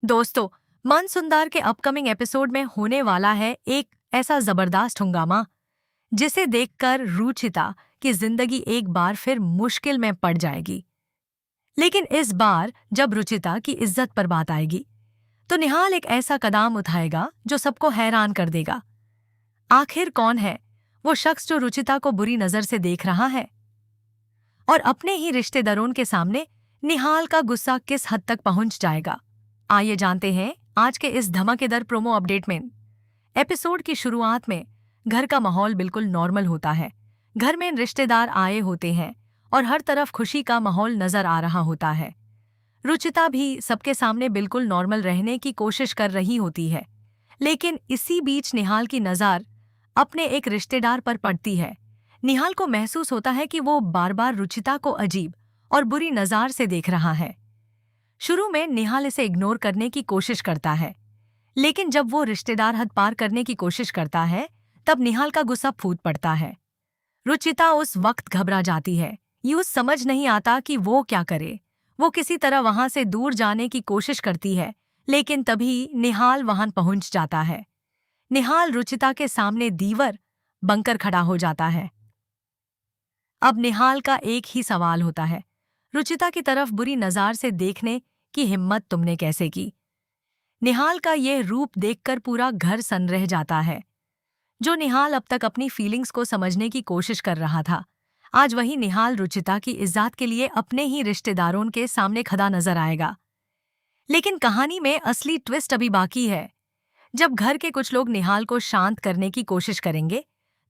दोस्तों, मन सुंदर के अपकमिंग एपिसोड में होने वाला है एक ऐसा जबरदस्त हंगामा जिसे देखकर रुचिता की जिंदगी एक बार फिर मुश्किल में पड़ जाएगी। लेकिन इस बार जब रुचिता की इज्जत पर बात आएगी तो निहाल एक ऐसा कदम उठाएगा जो सबको हैरान कर देगा। आखिर कौन है वो शख्स जो रुचिता को बुरी नजर से देख रहा है और अपने ही रिश्तेदारों के सामने निहाल का गुस्सा किस हद तक पहुंच जाएगा। आइए जानते हैं आज के इस धमाकेदार प्रोमो अपडेट में। एपिसोड की शुरुआत में घर का माहौल बिल्कुल नॉर्मल होता है। घर में रिश्तेदार आए होते हैं और हर तरफ खुशी का माहौल नजर आ रहा होता है। रुचिता भी सबके सामने बिल्कुल नॉर्मल रहने की कोशिश कर रही होती है। लेकिन इसी बीच निहाल की नज़र अपने एक रिश्तेदार पर पड़ती है। निहाल को महसूस होता है कि वो बार बार रुचिता को अजीब और बुरी नज़र से देख रहा है। शुरू में निहाल इसे इग्नोर करने की कोशिश करता है, लेकिन जब वो रिश्तेदार हद पार करने की कोशिश करता है तब निहाल का गुस्सा फूट पड़ता है। रुचिता उस वक्त घबरा जाती है। यूं समझ नहीं आता कि वो क्या करे। वो किसी तरह वहां से दूर जाने की कोशिश करती है, लेकिन तभी निहाल वहां पहुंच जाता है। निहाल रुचिता के सामने दीवार बनकर खड़ा हो जाता है। अब निहाल का एक ही सवाल होता है, रुचिता की तरफ बुरी नज़र से देखने की हिम्मत तुमने कैसे की? निहाल का यह रूप देखकर पूरा घर सन रह जाता है। जो निहाल अब तक अपनी फीलिंग्स को समझने की कोशिश कर रहा था, आज वही निहाल रुचिता की इज्जत के लिए अपने ही रिश्तेदारों के सामने खड़ा नजर आएगा। लेकिन कहानी में असली ट्विस्ट अभी बाकी है। जब घर के कुछ लोग निहाल को शांत करने की कोशिश करेंगे,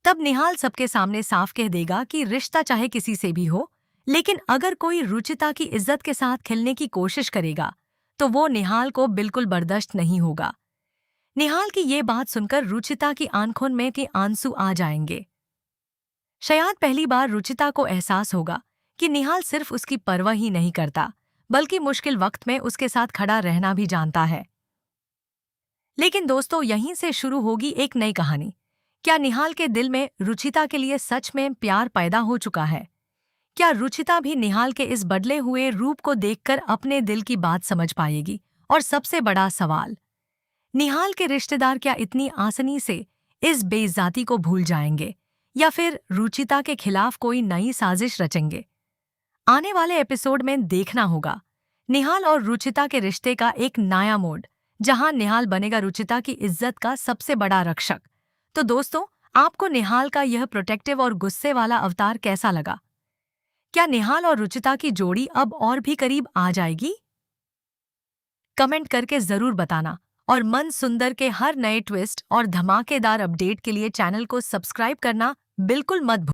तब निहाल सबके सामने साफ कह देगा कि रिश्ता चाहे किसी से भी हो, लेकिन अगर कोई रुचिता की इज्जत के साथ खेलने की कोशिश करेगा तो वो निहाल को बिल्कुल बर्दाश्त नहीं होगा। निहाल की ये बात सुनकर रुचिता की आंखों में के आंसू आ जाएंगे। शायद पहली बार रुचिता को एहसास होगा कि निहाल सिर्फ उसकी परवाह ही नहीं करता, बल्कि मुश्किल वक्त में उसके साथ खड़ा रहना भी जानता है। लेकिन दोस्तों, यहीं से शुरू होगी एक नई कहानी। क्या निहाल के दिल में रुचिता के लिए सच में प्यार पैदा हो चुका है? क्या रुचिता भी निहाल के इस बदले हुए रूप को देखकर अपने दिल की बात समझ पाएगी? और सबसे बड़ा सवाल, निहाल के रिश्तेदार क्या इतनी आसानी से इस बेइज्जती को भूल जाएंगे या फिर रुचिता के खिलाफ कोई नई साजिश रचेंगे? आने वाले एपिसोड में देखना होगा निहाल और रुचिता के रिश्ते का एक नया मोड़, जहां निहाल बनेगा रुचिता की इज्जत का सबसे बड़ा रक्षक। तो दोस्तों, आपको निहाल का यह प्रोटेक्टिव और गुस्से वाला अवतार कैसा लगा? क्या निहाल और रुचिता की जोड़ी अब और भी करीब आ जाएगी? कमेंट करके जरूर बताना और मन सुंदर के हर नए ट्विस्ट और धमाकेदार अपडेट के लिए चैनल को सब्सक्राइब करना बिल्कुल मत भूलना।